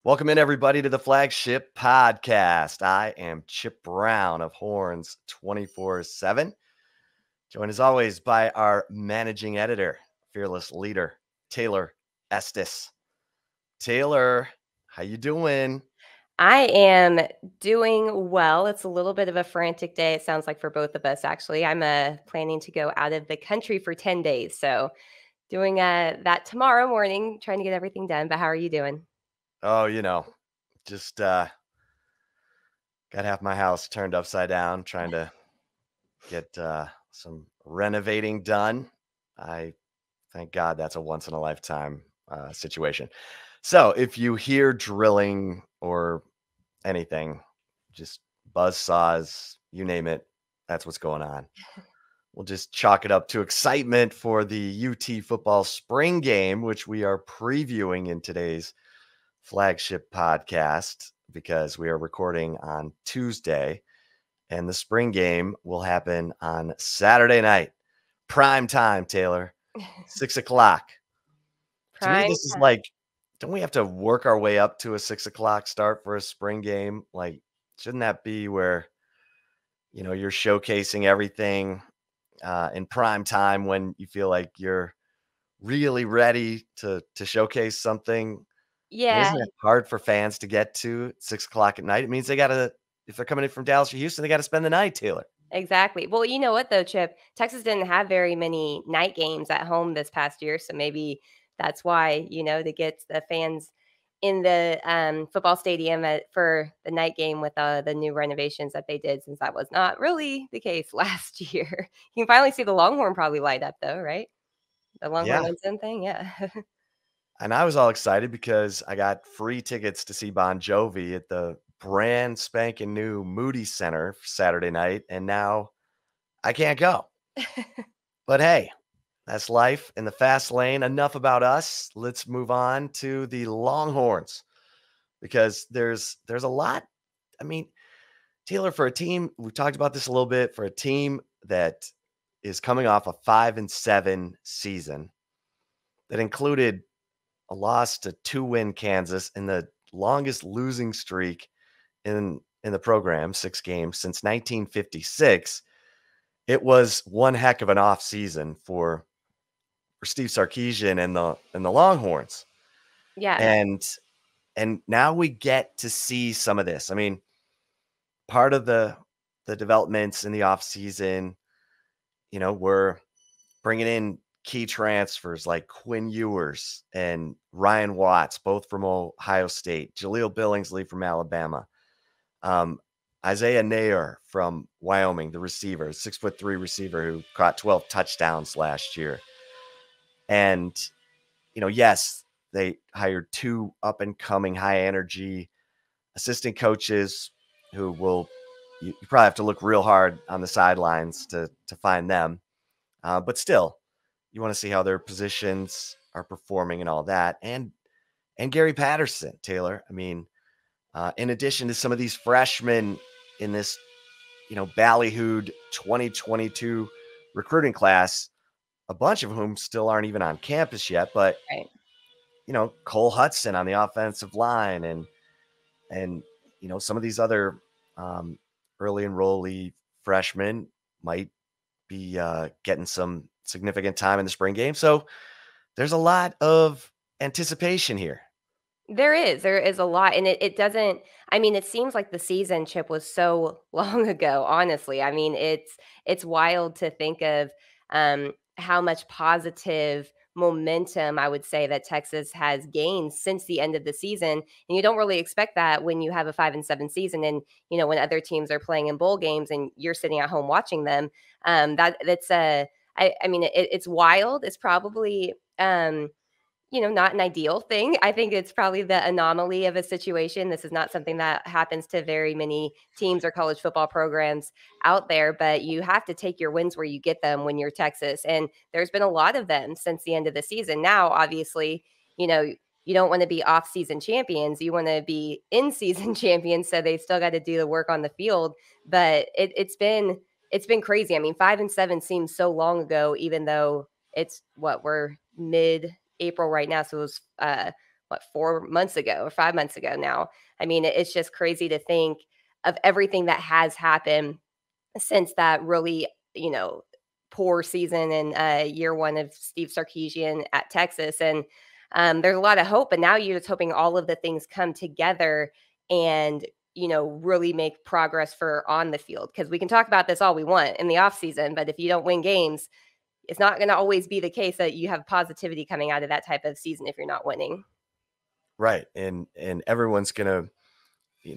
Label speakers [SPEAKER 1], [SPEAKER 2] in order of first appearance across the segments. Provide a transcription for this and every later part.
[SPEAKER 1] Welcome in, everybody, to the Flagship podcast. I am Chip Brown of Horns 24/7, joined as always by our managing editor, fearless leader, Taylor Estes. Taylor, how you doing?
[SPEAKER 2] I am doing well. It's a little bit of a frantic day, it sounds like, for both of us, actually. I'm planning to go out of the country for 10 days. So, doing that tomorrow morning, trying to get everything done. But how are you doing?
[SPEAKER 1] Oh, just got half my house turned upside down, trying to get some renovating done. I thank God that's a once in a lifetime situation. So if you hear drilling or anything, just buzz saws, you name it, that's what's going on. We'll just chalk it up to excitement for the UT football spring game, which we are previewing in today's flagship podcast because we are recording on Tuesday and the spring game will happen on Saturday night. Prime time, Taylor, 6 o'clock. To me,
[SPEAKER 2] Prime
[SPEAKER 1] this is
[SPEAKER 2] time.
[SPEAKER 1] like, don't we have to work our way up to a 6 o'clock start for a spring game? Like, shouldn't that be where, you're showcasing everything in prime time when you feel like you're really ready to showcase something? I mean,
[SPEAKER 2] Yeah,
[SPEAKER 1] isn't it hard for fans to get to 6 o'clock at night? It means they got to, if they're coming in from Dallas or Houston, they got to spend the night, Taylor.
[SPEAKER 2] exactly. Well, you know what, though, Chip? Texas didn't have very many night games at home this past year. So maybe that's why, to get the fans in the football stadium for the night game with the new renovations that they did, since that was not really the case last year. You can finally see the Longhorn probably light up, though, right? The Longhorn
[SPEAKER 1] Yeah.
[SPEAKER 2] Ensign thing, yeah.
[SPEAKER 1] And I was all excited because I got free tickets to see Bon Jovi at the brand spanking new Moody Center for Saturday night. And now I can't go. But hey, that's life in the fast lane. Enough about us. Let's move on to the Longhorns because there's a lot. I mean, Taylor, for a team, we talked about this a little bit, for a team that is coming off a 5-7 season that included a loss to two-win Kansas and the longest losing streak in the program, 6 games since 1956. It was one heck of an off season for Steve Sarkisian and the Longhorns.
[SPEAKER 2] Yeah.
[SPEAKER 1] And now we get to see some of this. I mean, part of the developments in the offseason, we're bringing in key transfers like Quinn Ewers and Ryan Watts, both from Ohio State, Jaleel Billingsley from Alabama, um, Isaiah Nair from Wyoming, the receiver, 6'3" receiver who caught 12 touchdowns last year. And, yes, they hired two up and coming high energy assistant coaches who will, you probably have to look real hard on the sidelines to find them. But still, you want to see how their positions are performing and all that. And Gary Patterson, Taylor. I mean, in addition to some of these freshmen in this, ballyhooed 2022 recruiting class, a bunch of whom still aren't even on campus yet, but
[SPEAKER 2] Right.
[SPEAKER 1] Cole Hudson on the offensive line and some of these other early enrollee freshmen might be getting some significant time in the spring game. So there's a lot of anticipation here.
[SPEAKER 2] There is a lot, and it doesn't. I mean, it seems like the season, Chip, was so long ago, honestly. I mean, it's wild to think of, how much positive momentum, I would say, that Texas has gained since the end of the season, and you don't really expect that when you have a 5-7 season and, when other teams are playing in bowl games and you're sitting at home watching them. That's a I mean, it's wild. It's probably, not an ideal thing. I think it's probably the anomaly of a situation. This is not something that happens to very many teams or college football programs out there, but you have to take your wins where you get them when you're Texas. And there's been a lot of them since the end of the season. Now, obviously, you don't want to be off-season champions. You want to be in-season champions. So they still got to do the work on the field. But it's been crazy. I mean, 5-7 seems so long ago, even though it's what we're mid April right now, so it was 4 months ago or 5 months ago now. I mean, it's just crazy to think of everything that has happened since that really, poor season in year one of Steve Sarkisian at Texas. And there's a lot of hope. And now you're just hoping all of the things come together and, really make progress for on the field. Because we can talk about this all we want in the offseason, but if you don't win games, it's not going to always be the case that you have positivity coming out of that type of season if you're not winning.
[SPEAKER 1] Right. And everyone's going to,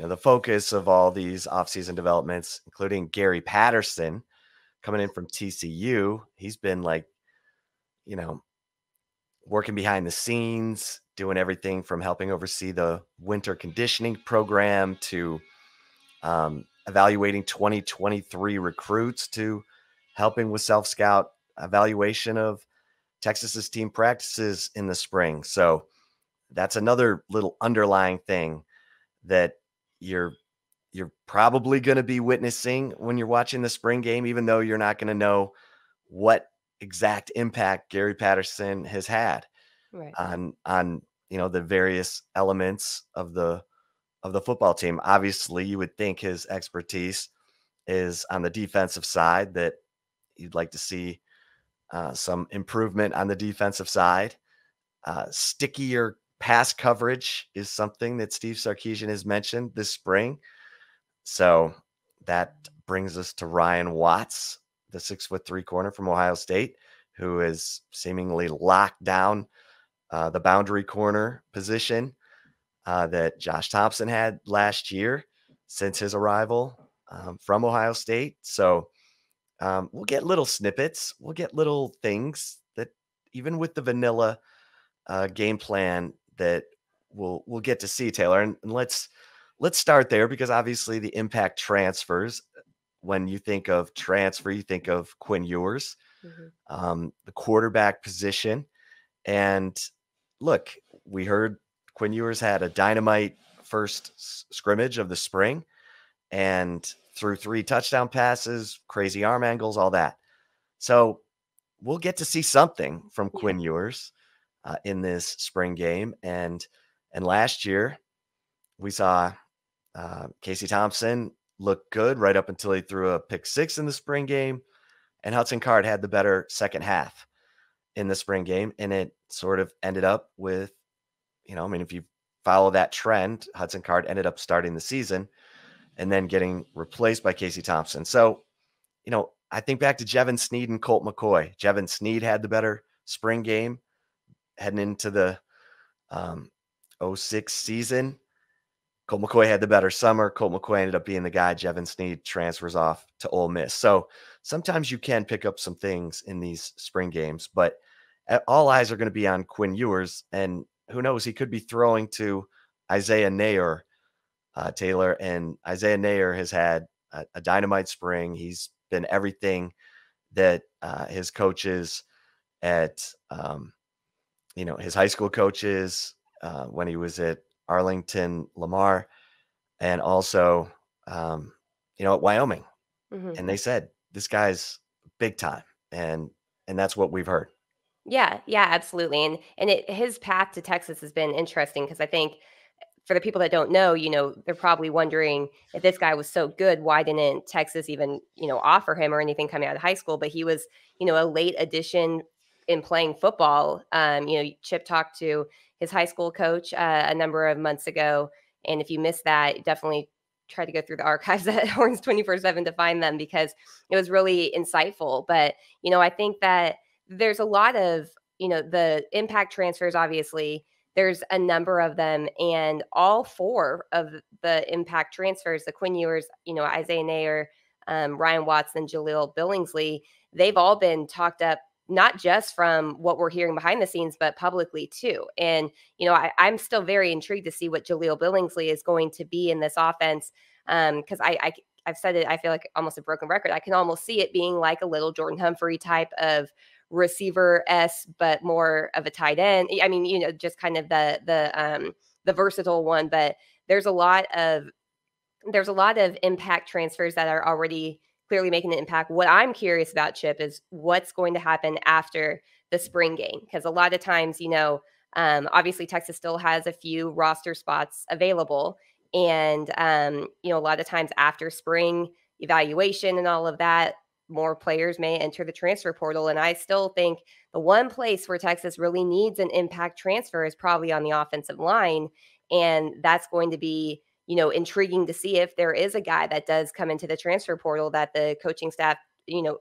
[SPEAKER 1] the focus of all these offseason developments, including Gary Patterson coming in from TCU. He's been you know, working behind the scenes, doing everything from helping oversee the winter conditioning program to evaluating 2023 recruits to helping with self-scout evaluation of Texas's team practices in the spring. So that's another little underlying thing that you're probably going to be witnessing when you're watching the spring game, even though you're not going to know what exact impact Gary Patterson has had
[SPEAKER 2] Right.
[SPEAKER 1] on the various elements of the football team. Obviously, you would think his expertise is on the defensive side, that you'd like to see some improvement on the defensive side. Stickier pass coverage is something that Steve Sarkisian has mentioned this spring. So that brings us to Ryan Watts, the 6'3" corner from Ohio State, who is seemingly locked down the boundary corner position that Josh Thompson had last year since his arrival from Ohio State. So we'll get little snippets. We'll get little things that even with the vanilla game plan that we'll get to see, Taylor. And let's start there, because obviously the impact transfers. When you think of transfer, you think of Quinn Ewers, the quarterback position. And look, we heard Quinn Ewers had a dynamite first scrimmage of the spring and threw 3 touchdown passes, crazy arm angles, all that. So we'll get to see something from Quinn Ewers in this spring game. And last year we saw Casey Thompson look good right up until he threw a pick 6 in the spring game. And Hudson Card had the better second half in the spring game. And it sort of ended up with, if you follow that trend, Hudson Card ended up starting the season and then getting replaced by Casey Thompson. So, I think back to Jevon Sneed and Colt McCoy. Jevon Sneed had the better spring game heading into the 06 season. Colt McCoy had the better summer. Colt McCoy ended up being the guy. Jevon Sneed transfers off to Ole Miss. So sometimes you can pick up some things in these spring games, but all eyes are going to be on Quinn Ewers. And who knows, he could be throwing to Isaiah Neyor, Taylor. And Isaiah Neyor has had a dynamite spring. He's been everything that his coaches at, his high school coaches when he was at Arlington Lamar, and also, at Wyoming. And they said, this guy's big time. And that's what we've heard.
[SPEAKER 2] Yeah, absolutely. And his path to Texas has been interesting, because I think for the people that don't know, they're probably wondering, if this guy was so good, why didn't Texas even, offer him or anything coming out of high school? But he was, a late addition in playing football. Chip talked to his high school coach a number of months ago. And if you missed that, definitely try to go through the archives at Horns 24/7 to find them, because it was really insightful. But, I think that there's a lot of, the impact transfers, obviously, there's a number of them, and all 4 of the impact transfers, the Quinn Ewers, Isaiah Neyor, Ryan Watts, and Jaleel Billingsley, they've all been talked up, not just from what we're hearing behind the scenes, but publicly too. And, I'm still very intrigued to see what Jaleel Billingsley is going to be in this offense. Because I've said it, I feel like almost a broken record. I can almost see it being like a little Jordan Humphrey type of receiver but more of a tight end. I mean, just kind of the versatile one. But there's a lot of impact transfers that are already clearly making an impact. What I'm curious about, Chip, is what's going to happen after the spring game, because a lot of times, Obviously, Texas still has a few roster spots available. And, a lot of times after spring evaluation and all of that, more players may enter the transfer portal. And I still think the one place where Texas really needs an impact transfer is probably on the offensive line. And that's going to be, intriguing to see if there is a guy that does come into the transfer portal that the coaching staff,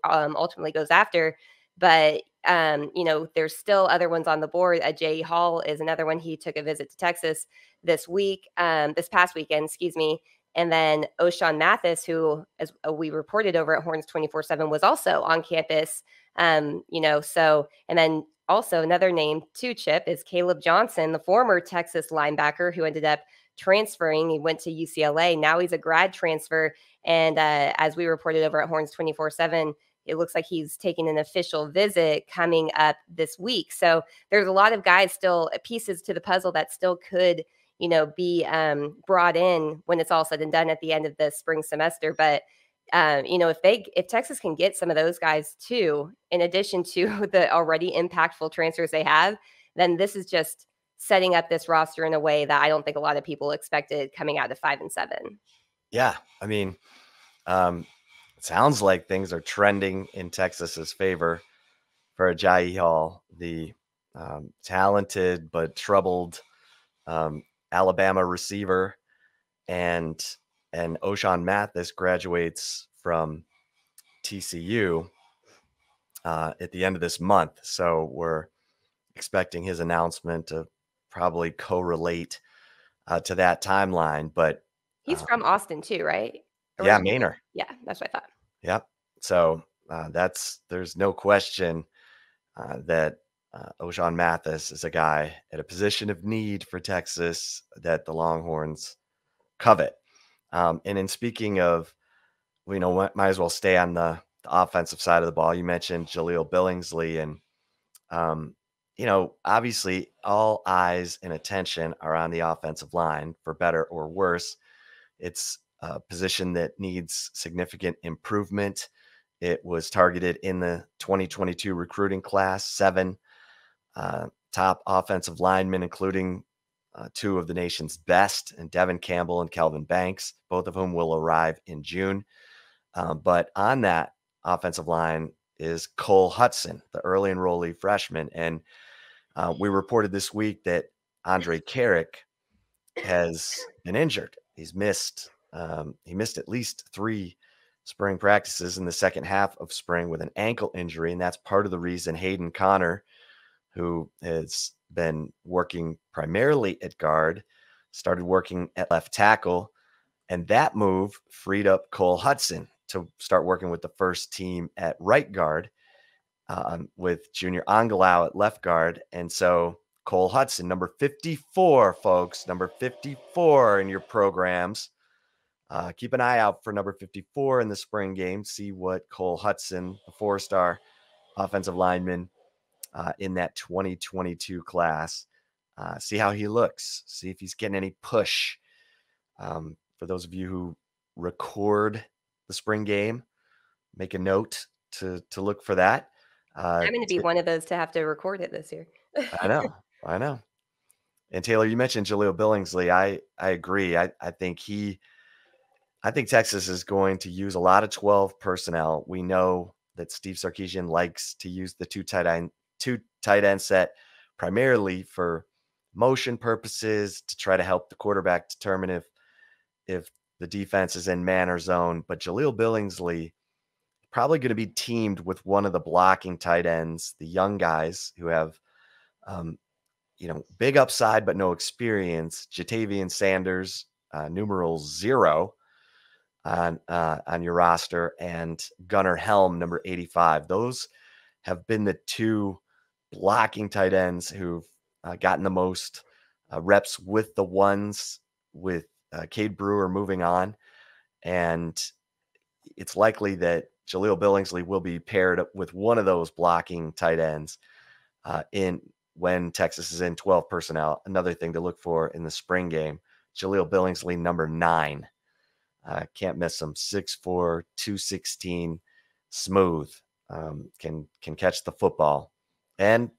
[SPEAKER 2] ultimately goes after. But, there's still other ones on the board. Jay Hall is another one. He took a visit to Texas this past weekend, excuse me. And then O'Shawn Mathis, who, as we reported over at Horns 24/7, was also on campus. And then also another name too, Chip, is Caleb Johnson, the former Texas linebacker who ended up transferring. He went to UCLA. Now he's a grad transfer. And as we reported over at Horns 24/7, it looks like he's taking an official visit coming up this week. So there's a lot of guys still, pieces to the puzzle that still could, be brought in when it's all said and done at the end of the spring semester. But if Texas can get some of those guys too, in addition to the already impactful transfers they have, then this is just setting up this roster in a way that I don't think a lot of people expected coming out of 5-7.
[SPEAKER 1] Yeah, I mean, it sounds like things are trending in Texas's favor for Ajayi Hall, the talented but troubled Alabama receiver, and O'Shawn Mathis graduates from TCU at the end of this month. So we're expecting his announcement to probably correlate to that timeline. But
[SPEAKER 2] He's from Austin too, right?
[SPEAKER 1] yeah,
[SPEAKER 2] Originally?
[SPEAKER 1] Manor.
[SPEAKER 2] Yeah, that's what I thought.
[SPEAKER 1] Yep. So there's no question that O'Shawn Mathis is a guy at a position of need for Texas that the Longhorns covet. And in speaking of, might as well stay on the offensive side of the ball. You mentioned Jaleel Billingsley, and obviously all eyes and attention are on the offensive line, for better or worse. It's a position that needs significant improvement. It was targeted in the 2022 recruiting class, 7 top offensive linemen, including 2 of the nation's best, and Devin Campbell and Kelvin Banks, both of whom will arrive in June. But on that offensive line is Cole Hudson, the early enrollee freshman. And we reported this week that Andre Carrick has been injured. He missed at least 3 spring practices in the second half of spring with an ankle injury. And that's part of the reason Hayden Connor, who has been working primarily at guard, started working at left tackle. And that move freed up Cole Hudson to start working with the first team at right guard, with Junior Angalau at left guard. And so Cole Hudson, number 54, folks, number 54 in your programs. Keep an eye out for number 54 in the spring game. See what Cole Hudson, the 4-star offensive lineman in that 2022 class, see how he looks. See if he's getting any push. For those of you who record the spring game, make a note to look for that.
[SPEAKER 2] I'm going to be one of those to have to record it this year.
[SPEAKER 1] I know. And Taylor, you mentioned Jaleel Billingsley. I agree. I think Texas is going to use a lot of 12 personnel. We know that Steve Sarkisian likes to use the two tight end set primarily for motion purposes, to try to help the quarterback determine if the defense is in man or zone. But Jaleel Billingsley probably going to be teamed with one of the blocking tight ends, the young guys who have big upside but no experience. Jatavian Sanders, numeral 0 on your roster, and Gunnar Helm, number 85. Those have been the 2 blocking tight ends who've gotten the most reps with the ones, with Cade Brewer moving on. And it's likely that Jaleel Billingsley will be paired up with one of those blocking tight ends when Texas is in 12 personnel. Another thing to look for in the spring game, Jaleel Billingsley, number 9. Can't miss him. 6'4", 216, smooth. Can catch the football. And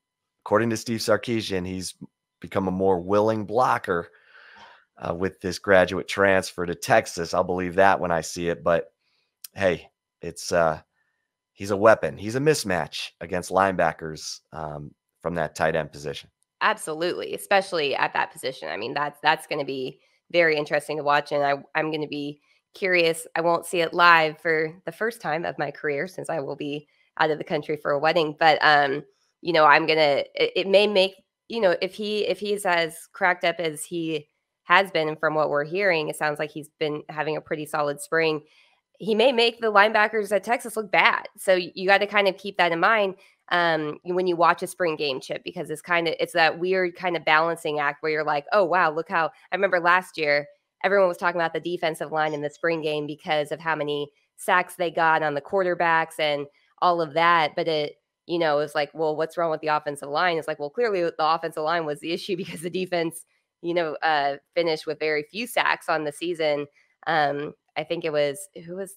[SPEAKER 1] according to Steve Sarkisian, he's become a more willing blocker with this graduate transfer to Texas. I'll believe that when I see it. But hey, it's he's a weapon. He's a mismatch against linebackers from that tight end position.
[SPEAKER 2] Absolutely, especially at that position. I mean, that's going to be very interesting to watch, and I'm going to be curious. I won't see it live for the first time of my career since I will be out of the country for a wedding. But I'm gonna. It may make if he's as cracked up as he has been, and from what we're hearing, it sounds like he's been having a pretty solid spring. He may make the linebackers at Texas look bad. So you got to kind of keep that in mind when you watch a spring game, Chip, because it's that weird kind of balancing act where you're like, oh wow, look how I remember last year everyone was talking about the defensive line in the spring game because of how many sacks they got on the quarterbacks and all of that. But it was like, well, what's wrong with the offensive line? It's like, well, clearly the offensive line was the issue because the defense, finished with very few sacks on the season. I think it was who was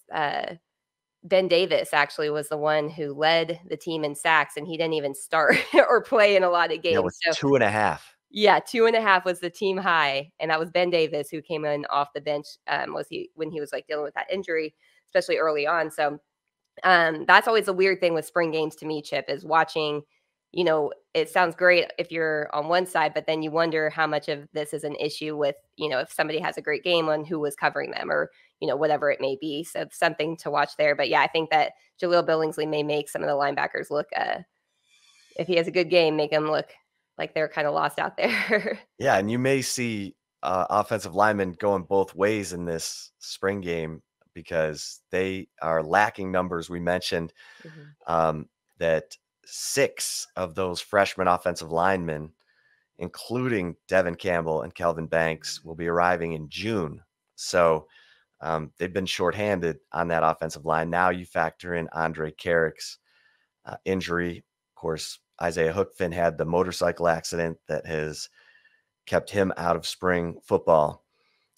[SPEAKER 2] Ben Davis actually was the one who led the team in sacks, and he didn't even start or play in a lot of
[SPEAKER 1] Yeah,
[SPEAKER 2] games.
[SPEAKER 1] with
[SPEAKER 2] So
[SPEAKER 1] 2.5.
[SPEAKER 2] yeah, 2.5 was the team high, and that was Ben Davis who came in off the bench. Was he when he was like dealing with that injury, especially early on? So that's always a weird thing with spring games to me, Chip, is watching. It sounds great if you're on one side, but then you wonder how much of this is an issue with, if somebody has a great game on who was covering them or, whatever it may be. So it's something to watch there. But yeah, I think that Jaleel Billingsley may make some of the linebackers look, if he has a good game, make them look like they're kind of lost out there.
[SPEAKER 1] Yeah, and you may see offensive linemen going both ways in this spring game because they are lacking numbers. We mentioned
[SPEAKER 2] Mhm.
[SPEAKER 1] that 6 of those freshman offensive linemen, including Devin Campbell and Kelvin Banks, will be arriving in June. So they've been shorthanded on that offensive line. Now you factor in Andre Carrick's injury. Of course, Isaiah Hookfin had the motorcycle accident that has kept him out of spring football.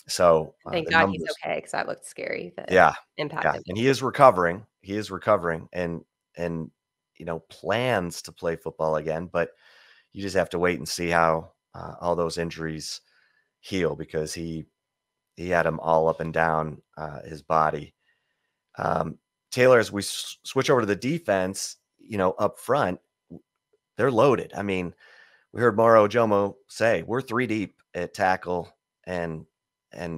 [SPEAKER 1] So
[SPEAKER 2] Thank
[SPEAKER 1] the
[SPEAKER 2] God he's
[SPEAKER 1] numbers,
[SPEAKER 2] okay because that looked scary, the
[SPEAKER 1] yeah,
[SPEAKER 2] impact
[SPEAKER 1] yeah,
[SPEAKER 2] of
[SPEAKER 1] and
[SPEAKER 2] it.
[SPEAKER 1] he is recovering. He is recovering, and plans to play football again. But you just have to wait and see how all those injuries heal because he had them all up and down his body. Um, Taylor, as we switch over to the defense, up front, they're loaded. I mean, we heard Moro Jomo say we're 3 deep at tackle and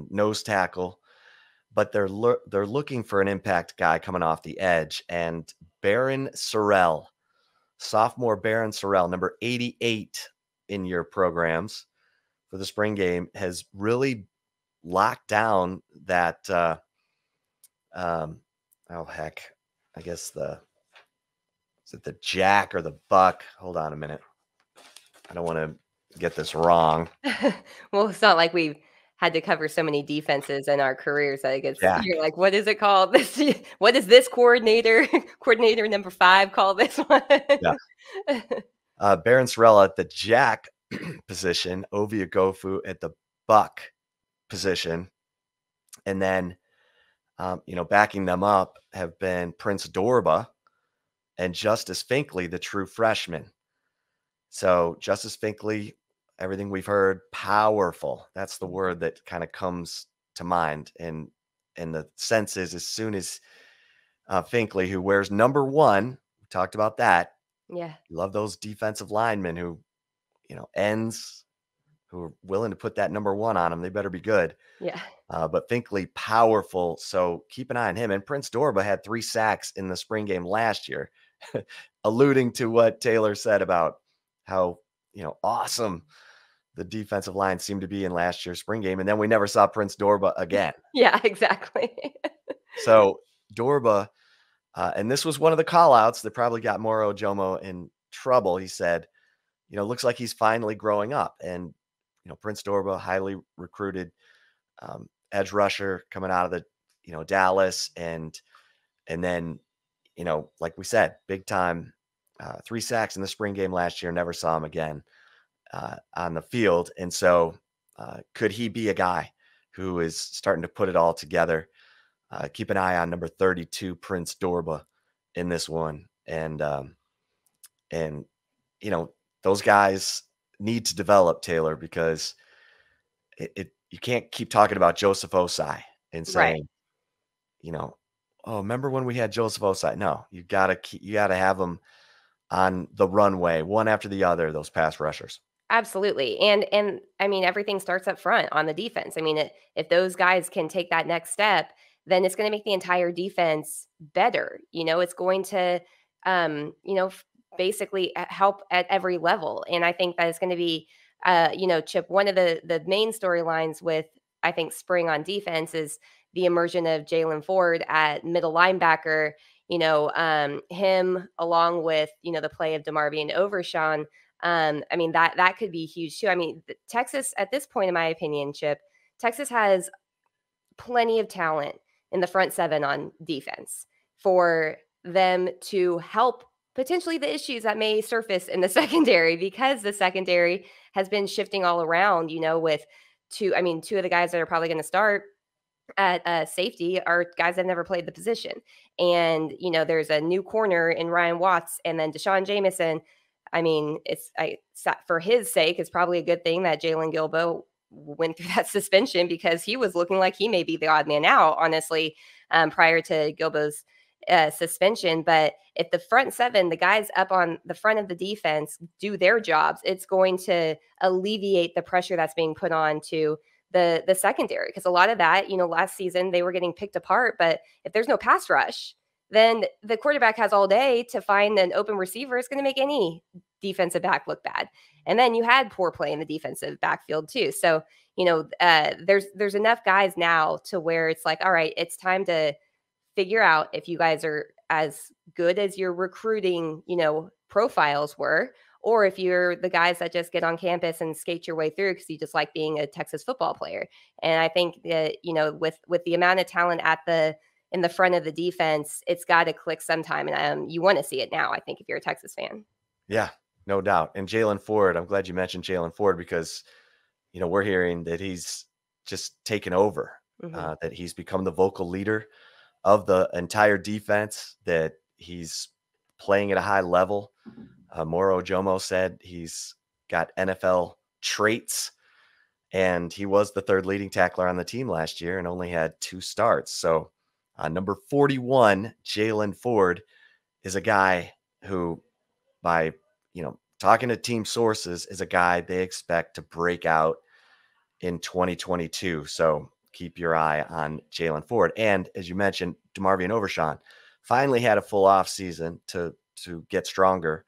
[SPEAKER 1] nose tackle, but they're looking for an impact guy coming off the edge. And Baron Sorrell, sophomore Baron Sorrell, number 88 in your programs for the spring game, has really locked down that. Oh heck, I guess is it the jack or the buck? Hold on a minute. I don't want to get this wrong.
[SPEAKER 2] Well, it's not like we've had to cover so many defenses in our careers that I guess
[SPEAKER 1] Jack.
[SPEAKER 2] you're like, "What is it called? This what does this coordinator number 5 call this one?"
[SPEAKER 1] Yeah. Baron Sorrell at the jack position, Ovia Gofu at the buck position. And then, backing them up have been Prince Dorba and Justice Finkley, the true freshman. So Justice Finkley, everything we've heard, powerful. That's the word that kind of comes to mind. And the sense is as soon as Finkley, who wears number 1, we talked about that.
[SPEAKER 2] Yeah,
[SPEAKER 1] You love those defensive linemen who, ends who are willing to put that number 1 on them. They better be good.
[SPEAKER 2] yeah.
[SPEAKER 1] But Finkley, powerful. So keep an eye on him. And Prince Dorba had 3 sacks in the spring game last year, alluding to what Taylor said about how, awesome the defensive line seemed to be in last year's spring game. And then we never saw Prince Dorba again.
[SPEAKER 2] Yeah, exactly.
[SPEAKER 1] So Dorba, and this was one of the call outs that probably got Moro Jomo in trouble. He said, looks like he's finally growing up. And, Prince Dorba, highly recruited edge rusher coming out of the, Dallas. And then, like we said, big time, 3 sacks in the spring game last year, never saw him again on the field. And so could he be a guy who is starting to put it all together? Keep an eye on number 32, Prince Dorba, in this one. And those guys, need to develop, Taylor, because you can't keep talking about Joseph Osai and
[SPEAKER 2] Right.
[SPEAKER 1] saying, you know, oh, remember when we had Joseph Osai? No, you gotta have them on the runway, one after the other, those pass rushers.
[SPEAKER 2] Absolutely. And I mean, everything starts up front on the defense. I mean, if those guys can take that next step, then it's going to make the entire defense better. It's going to basically help at every level. And I think that it's going to be Chip, one of the main storylines with, I think, spring on defense is the immersion of Jaylen Ford at middle linebacker. Him along with, the play of DeMarvion Overshawn. I mean, that could be huge too. I mean, Texas at this point, in my opinion, Chip, Texas has plenty of talent in the front seven on defense for them to help potentially the issues that may surface in the secondary, because the secondary has been shifting all around, with two of the guys that are probably going to start at safety are guys that have never played the position. And, there's a new corner in Ryan Watts, and then Deshaun Jameson. I mean, for his sake, it's probably a good thing that Jalen Gilbo went through that suspension, because he was looking like he may be the odd man out, honestly, prior to Gilbo's suspension. But if the front seven, the guys up on the front of the defense, do their jobs, it's going to alleviate the pressure that's being put on to the secondary, because a lot of that, last season they were getting picked apart. But if there's no pass rush, then the quarterback has all day to find an open receiver. It's going to make any defensive back look bad. And then you had poor play in the defensive backfield too. So, there's enough guys now to where it's like, all right, it's time to figure out if you guys are as good as your recruiting, profiles were, or if you're the guys that just get on campus and skate your way through because you just like being a Texas football player. And I think that, with the amount of talent in the front of the defense, it's got to click sometime. And you want to see it now, I think, if you're a Texas fan.
[SPEAKER 1] Yeah, no doubt. And Jaylen Ford, I'm glad you mentioned Jaylen Ford, because, we're hearing that he's just taken over,
[SPEAKER 2] Mm-hmm.
[SPEAKER 1] that he's become the vocal leader of the entire defense, that he's playing at a high level. Moro Jomo said he's got NFL traits, and he was the third leading tackler on the team last year and only had 2 starts. So number 41, Jaylen Ford, is a guy who, by, talking to team sources, is a guy they expect to break out in 2022. So keep your eye on Jaylen Ford. And as you mentioned, DeMarvion Overshawn finally had a full off season to get stronger,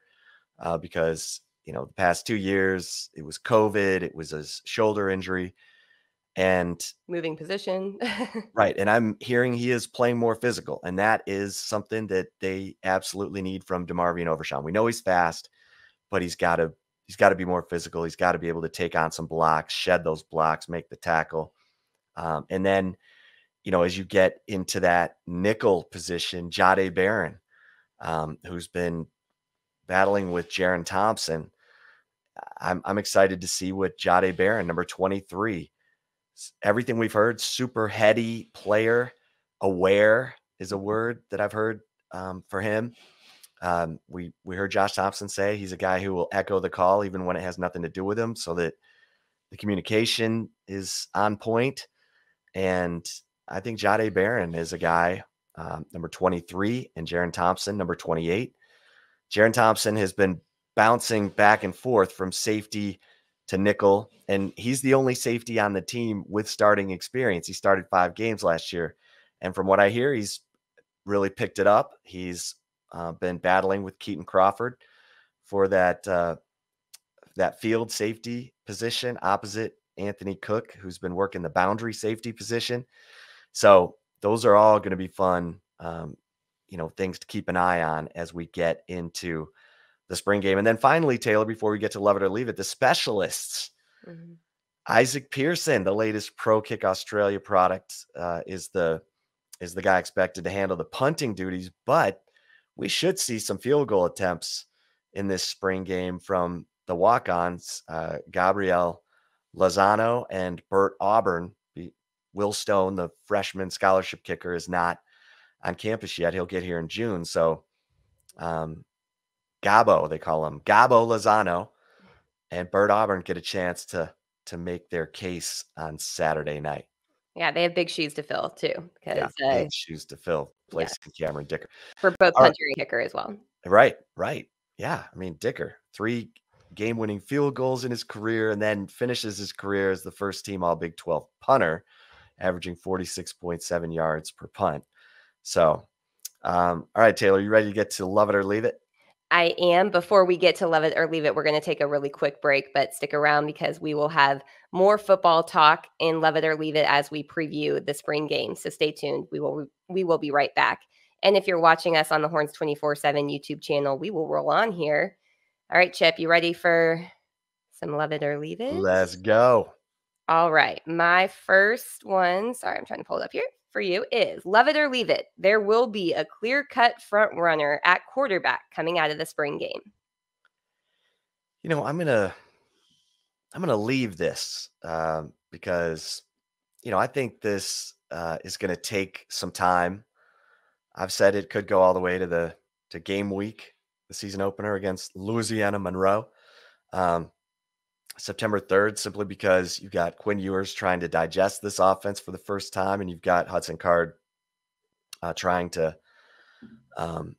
[SPEAKER 1] because, the past 2 years, it was COVID, it was his shoulder injury. And
[SPEAKER 2] Moving position.
[SPEAKER 1] right. And I'm hearing he is playing more physical. And that is something that they absolutely need from DeMarvion Overshawn. We know he's fast, but he's got to be more physical. He's got to be able to take on some blocks, shed those blocks, make the tackle. And then, as you get into that nickel position, Jahdae Barron, who's been battling with Jaron Thompson. I'm excited to see what Jahdae Barron, number 23, everything we've heard, super heady player, aware is a word that I've heard for him. We heard Josh Thompson say he's a guy who will echo the call even when it has nothing to do with him, so that the communication is on point. And I think Jahdae Barron is a guy, number 23, and Jaron Thompson, number 28. Jaron Thompson has been bouncing back and forth from safety to nickel, and he's the only safety on the team with starting experience. He started 5 games last year, and from what I hear, he's really picked it up. He's been battling with Keaton Crawford for that field safety position opposite Anthony Cook, who's been working the boundary safety position. So those are all going to be fun, things to keep an eye on as we get into the spring game. And then finally, Taylor, before we get to love it or leave it, the specialists. Mm-hmm. Isaac Pearson, the latest Pro Kick Australia product, is the guy expected to handle the punting duties, but we should see some field goal attempts in this spring game from the walk-ons, Gabrielle, Lozano, and Bert Auburn. Will Stone, the freshman scholarship kicker, is not on campus yet. He'll get here in June. So Gabo, they call him Gabo Lozano, and Bert Auburn get a chance to make their case on Saturday night.
[SPEAKER 2] Yeah, they have big shoes to fill too,
[SPEAKER 1] Yeah,
[SPEAKER 2] because
[SPEAKER 1] big shoes to fill,
[SPEAKER 2] yeah,
[SPEAKER 1] placing Cameron Dicker.
[SPEAKER 2] for both
[SPEAKER 1] All right,
[SPEAKER 2] punter and kicker as well.
[SPEAKER 1] right, right. Yeah, I mean Dicker, 3 game-winning field goals in his career, and then finishes his career as the first team All Big 12 punter, averaging 46.7 yards per punt. So, all right, Taylor, you ready to get to love it or leave it?
[SPEAKER 2] I am. Before we get to love it or leave it, we're going to take a really quick break, but stick around because we will have more football talk in love it or leave it as we preview the spring game. So stay tuned. We will be right back. And if you're watching us on the Horns 24/7 YouTube channel, we will roll on here. All right, Chip, you ready for some love it or leave it?
[SPEAKER 1] Let's go.
[SPEAKER 2] All right. My first one, sorry, I'm trying to pull it up here for you, is love it or leave it. There will be a clear cut front runner at quarterback coming out of the spring game.
[SPEAKER 1] You know, I'm gonna leave this because I think this is gonna take some time. I've said it could go all the way to game week, the season opener against Louisiana Monroe, um, September 3rd, simply because you've got Quinn Ewers trying to digest this offense for the first time, and you've got Hudson Card trying to um,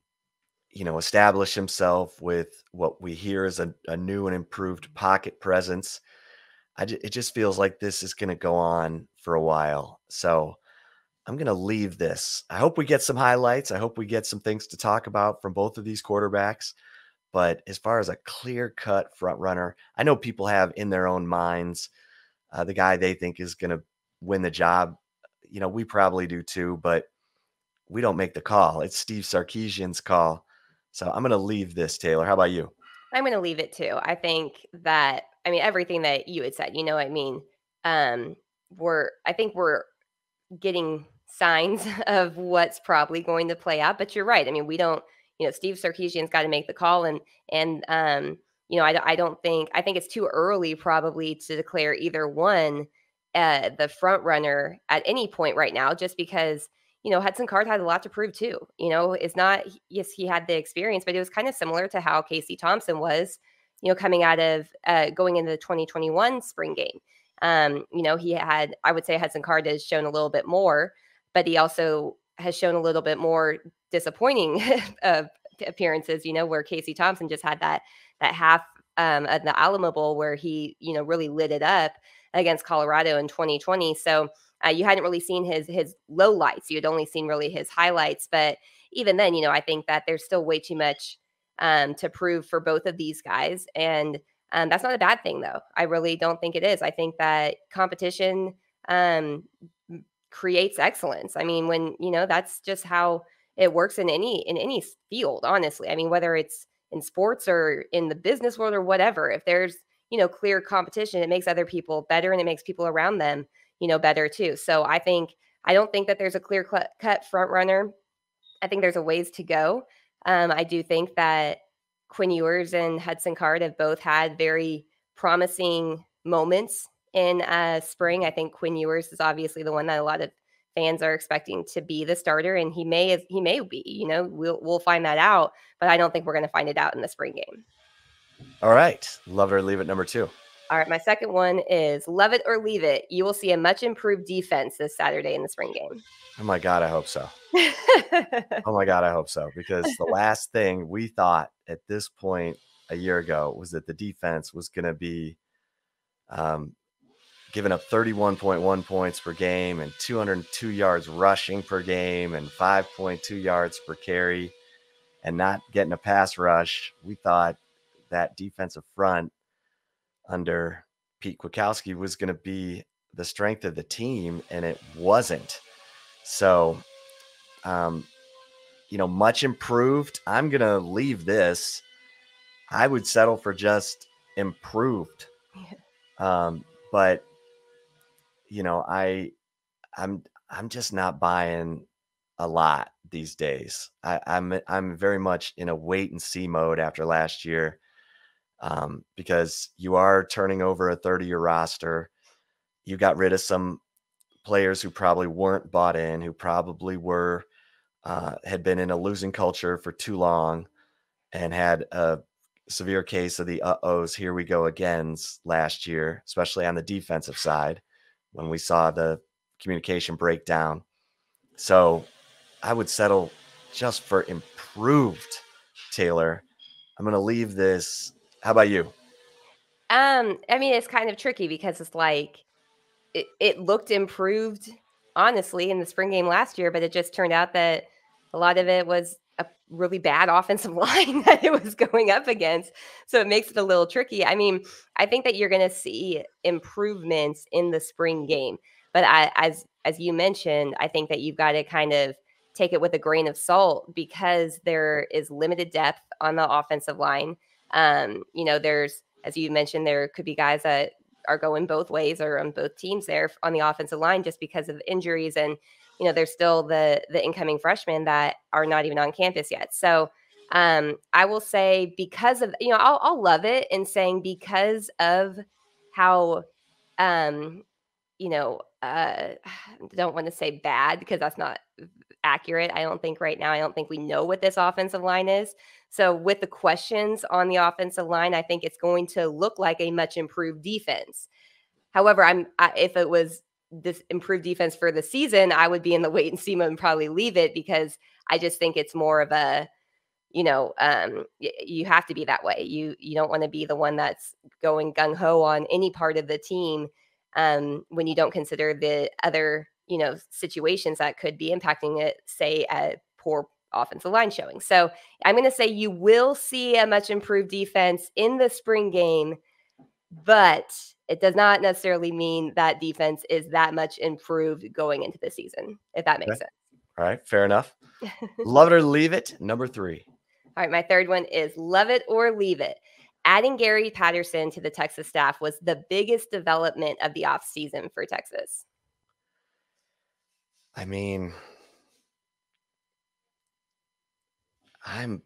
[SPEAKER 1] establish himself with what we hear is a new and improved pocket presence. It just feels like this is going to go on for a while. So I'm going to leave this. I hope we get some highlights. I hope we get some things to talk about from both of these quarterbacks. But as far as a clear cut front runner, I know people have in their own minds the guy they think is going to win the job. We probably do too, but we don't make the call. It's Steve Sarkisian's call. So I'm going to leave this, Taylor. How about you?
[SPEAKER 2] I'm going to leave it too. I think that, I mean, everything that you had said, I mean, um, I think we're getting signs of what's probably going to play out. But you're right. I mean, we don't, Steve Sarkisian's got to make the call, I don't think I think it's too early probably to declare either one the front runner at any point right now, just because. Hudson Card had a lot to prove too. It's not, yes, he had the experience, but it was kind of similar to how Casey Thompson was, coming out of going into the 2021 spring game. I would say Hudson Card has shown a little bit more, but he also has shown a little bit more disappointing appearances, where Casey Thompson just had that half at the Alamo Bowl where he, really lit it up against Colorado in 2020. So you hadn't really seen his low lights. You had only seen really his highlights. But even then, I think that there's still way too much to prove for both of these guys. And that's not a bad thing, though. I really don't think it is. I think that competition creates excellence. I mean, when that's just how it works in any field. Honestly, I mean, whether it's in sports or in the business world or whatever, if there's clear competition, it makes other people better and it makes people around them better too. So I don't think that there's a clear cut front runner. I think there's a ways to go. I do think that Quinn Ewers and Hudson Card have both had very promising moments in spring. I think Quinn Ewers is obviously the one that a lot of fans are expecting to be the starter, and he may be. We'll find that out, but I don't think we're going to find it out in the spring game.
[SPEAKER 1] All right, love it or leave it. Number 2.
[SPEAKER 2] All right, my second one is love it or leave it. You will see a much improved defense this Saturday in the spring game.
[SPEAKER 1] Oh my God, I hope so. Oh my God, I hope so. Because the last thing we thought at this point a year ago was that the defense was going to be giving up 31.1 points per game and 202 yards rushing per game and 5.2 yards per carry and not getting a pass rush. We thought that defensive front under Pete Kwiatkowski was going to be the strength of the team, and it wasn't. So, much improved. I'm going to leave this. I would settle for just improved. But I'm just not buying a lot these days. I'm very much in a wait and see mode after last year. Because you are turning over a 30-year roster. You got rid of some players who probably weren't bought in, who probably had been in a losing culture for too long and had a severe case of the uh-ohs, here we go agains last year, especially on the defensive side when we saw the communication breakdown. So I would settle just for improved, Taylor. I'm going to leave this. How about you?
[SPEAKER 2] I mean, it's kind of tricky because it's like it looked improved, honestly, in the spring game last year, but it just turned out that a lot of it was a really bad offensive line that it was going up against. So it makes it a little tricky. I mean, I think that you're going to see improvements in the spring game, but as you mentioned, I think that you've got to kind of take it with a grain of salt because there is limited depth on the offensive line. There's, as you mentioned, there could be guys that are going both ways or on both teams there on the offensive line just because of injuries. And, there's still the incoming freshmen that are not even on campus yet. So I will say because of, I'll love it in saying because of how, don't want to say bad because that's not accurate. I don't think right now, I don't think we know what this offensive line is. So with the questions on the offensive line, I think it's going to look like a much improved defense. However, if it was this improved defense for the season, I would be in the wait and see mode and probably leave it because I just think it's more of a, you have to be that way. You don't want to be the one that's going gung ho on any part of the team when you don't consider the other, situations that could be impacting it, say a poor offensive line showing. So I'm going to say you will see a much improved defense in the spring game, but it does not necessarily mean that defense is that much improved going into the season, if that makes sense.
[SPEAKER 1] All right, fair enough. Love it or leave it. Number 3.
[SPEAKER 2] All right, my third one is love it or leave it. Adding Gary Patterson to the Texas staff was the biggest development of the offseason for Texas.
[SPEAKER 1] I mean, I'm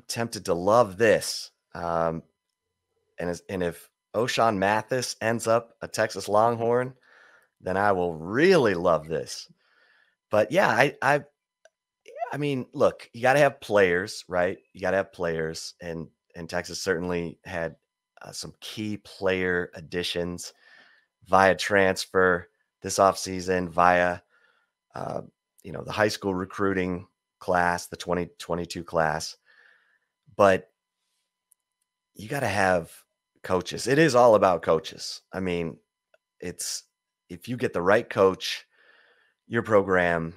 [SPEAKER 1] tempted to love this. And if O'Shawn Mathis ends up a Texas Longhorn, then I will really love this. But yeah, I mean, look, you got to have players, right? You got to have players, and Texas certainly had some key player additions via transfer this offseason, via the high school recruiting class, the 2022 class. But you got to have coaches. It is all about coaches. I mean, it's if you get the right coach, your program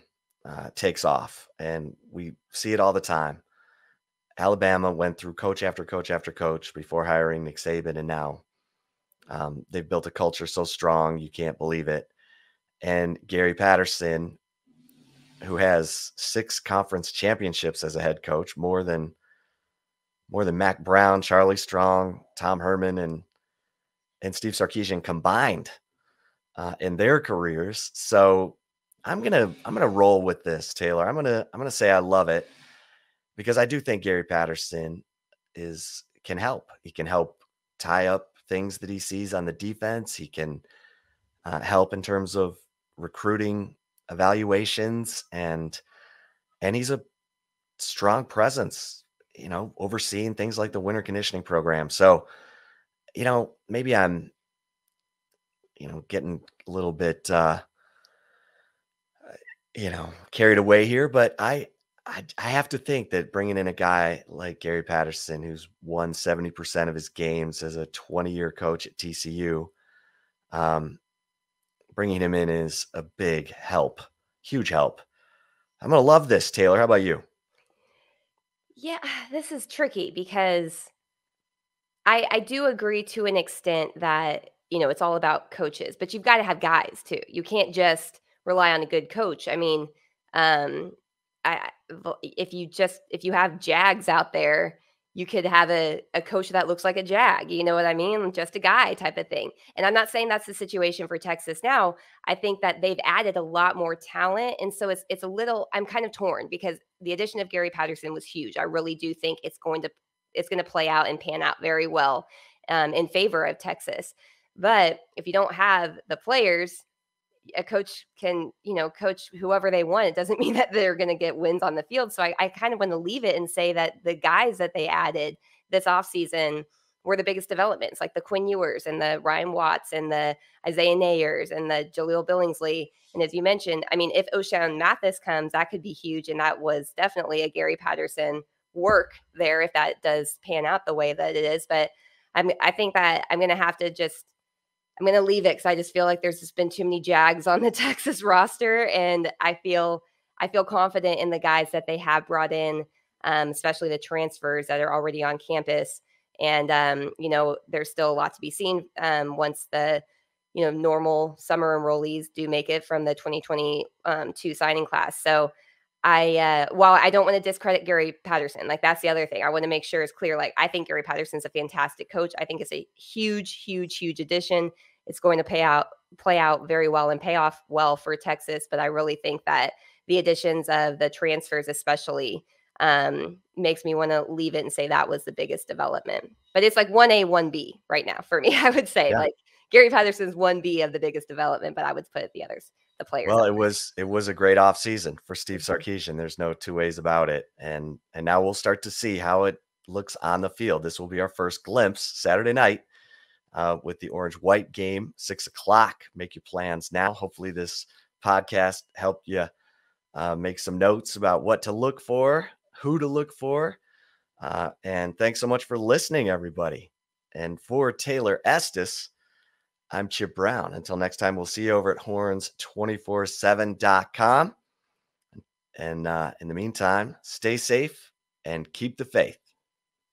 [SPEAKER 1] takes off, and we see it all the time. Alabama went through coach after coach after coach before hiring Nick Saban, and now they've built a culture so strong you can't believe it. And Gary Patterson, who has 6 conference championships as a head coach, more than Mac Brown, Charlie Strong, Tom Herman, and Steve Sarkisian combined in their careers. So I'm gonna roll with this, Taylor. I'm gonna say I love it because I do think Gary Patterson can help. He can help tie up things that he sees on the defense. He can help in terms of recruiting evaluations, and he's a strong presence, overseeing things like the winter conditioning program. So, maybe I'm, getting a little bit, carried away here, but I have to think that bringing in a guy like Gary Patterson, who's won 70% of his games as a 20-year coach at TCU, bringing him in is a big help, huge help. I'm going to love this, Taylor. How about you?
[SPEAKER 2] Yeah, this is tricky because I do agree to an extent that, it's all about coaches, but you've got to have guys too. You can't just rely on a good coach. I mean, if you have Jags out there, you could have a coach that looks like a Jag, you know what I mean? Just a guy type of thing. And I'm not saying that's the situation for Texas now. I think that they've added a lot more talent. And so it's a little, I'm kind of torn because the addition of Gary Patterson was huge. I really do think it's going to play out and pan out very well in favor of Texas. But if you don't have the players, a coach can, coach whoever they want. It doesn't mean that they're going to get wins on the field. So I kind of want to leave it and say that the guys that they added this offseason were the biggest developments, like the Quinn Ewers and the Ryan Watts and the Isaiah Nayers and the Jaleel Billingsley. And as you mentioned, I mean, if O'Shawn Mathis comes, that could be huge. And that was definitely a Gary Patterson work there if that does pan out the way that it is. But I think that I'm going to have to I'm going to leave it because I just feel like there's just been too many Jags on the Texas roster. And I feel confident in the guys that they have brought in, especially the transfers that are already on campus. And, there's still a lot to be seen once the, normal summer enrollees do make it from the 2022 signing class. So while I don't want to discredit Gary Patterson, like that's the other thing I want to make sure is clear. Like I think Gary Patterson's a fantastic coach. I think it's a huge, huge, huge addition. It's going to play out very well and pay off well for Texas. But I really think that the additions of the transfers, especially, makes me want to leave it and say that was the biggest development. But it's like 1A, 1B right now for me. I would say like Gary Patterson's 1B of the biggest development, but I would put the others. The players.
[SPEAKER 1] Well, it was a great offseason for Steve Sarkisian. There's no two ways about it. And now we'll start to see how it looks on the field. This will be our first glimpse Saturday night with the orange-white game, 6:00. Make your plans now. Hopefully this podcast helped you make some notes about what to look for, who to look for. And thanks so much for listening, everybody. And for Taylor Estes, I'm Chip Brown. Until next time, we'll see you over at horns247.com. And in the meantime, stay safe and keep the faith.